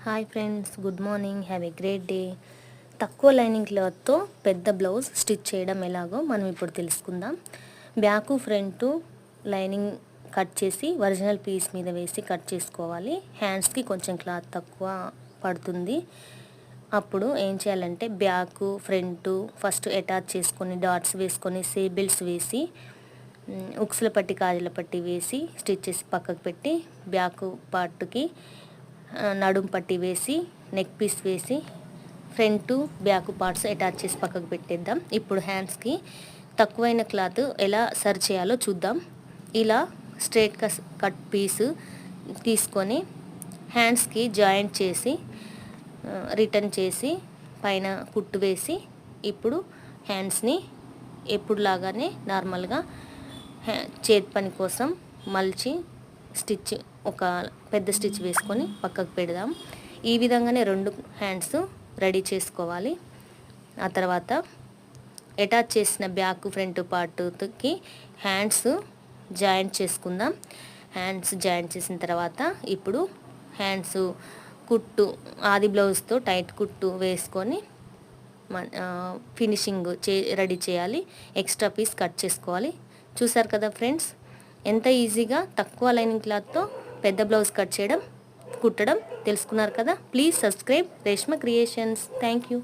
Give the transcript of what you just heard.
Hi friends, good morning. Have a great day. తక్కువ lining క్లాత్తో పెద్ద బ్లౌజ్ స్టిచ్ చేయడం ఎలాగో మనం ఇప్పుడు తెలుసుకుందాం. బ్యాక్ ఫ్రంట్ లైనింగ్ కట్ చేసి ఒరిజినల్ పీస్ మీద వేసి కట్ చేసుకోవాలి. హ్యాండ్స్కి కొంచెం క్లాత్ తక్కువ పడుతుంది. అప్పుడు ఏం చేయాలంటే బ్యాక్ ఫ్రంట్ ఫస్ట్ అటాచ్ చేసుకొని డాట్స్ వేసుకొని సేబిల్స్ వేసి ఉక్సుల పట్టి కాజల పట్టి వేసి స్టిచ్ చేసి పక్కకు పెట్టి బ్యాక్ పార్ట్కి నడుం పట్టి వేసి నెక్ పీస్ వేసి ఫ్రంట్ బ్యాక్ పార్ట్స్ అటాచ్ చేసి పక్కకు పెట్టేద్దాం. ఇప్పుడు హ్యాండ్స్కి తక్కువైన క్లాత్ ఎలా సరి చేయాలో చూద్దాం. ఇలా స్ట్రైట్ కట్ పీస్ తీసుకొని హ్యాండ్స్కి జాయింట్ చేసి రిటర్న్ చేసి పైన కుట్టు వేసి ఇప్పుడు హ్యాండ్స్ని ఎప్పుడులాగానే నార్మల్గా చేతి పని కోసం మలిచి స్టిచ్ ఒక పెద్ద స్టిచ్ వేసుకొని పక్కకు పెడదాం. ఈ విధంగానే రెండు హ్యాండ్స్ రెడీ చేసుకోవాలి. ఆ తర్వాత అటాచ్ చేసిన బ్యాక్ ఫ్రంట్ పార్ట్కి హ్యాండ్స్ జాయింట్ చేసుకుందాం. హ్యాండ్స్ జాయింట్ చేసిన తర్వాత ఇప్పుడు హ్యాండ్స్ కుట్టు ఆది బ్లౌజ్తో టైట్ కుట్టు వేసుకొని ఫినిషింగ్ రెడీ చేయాలి. ఎక్స్ట్రా పీస్ కట్ చేసుకోవాలి. చూసారు కదా ఫ్రెండ్స్, ఎంత ఈజీగా తక్కువ లైనింగ్ క్లాత్తో పెద్ద బ్లౌజ్ కట్ చేయడం కుట్టడం తెలుసుకున్నారు కదా. Please subscribe Reshma creations. Thank you.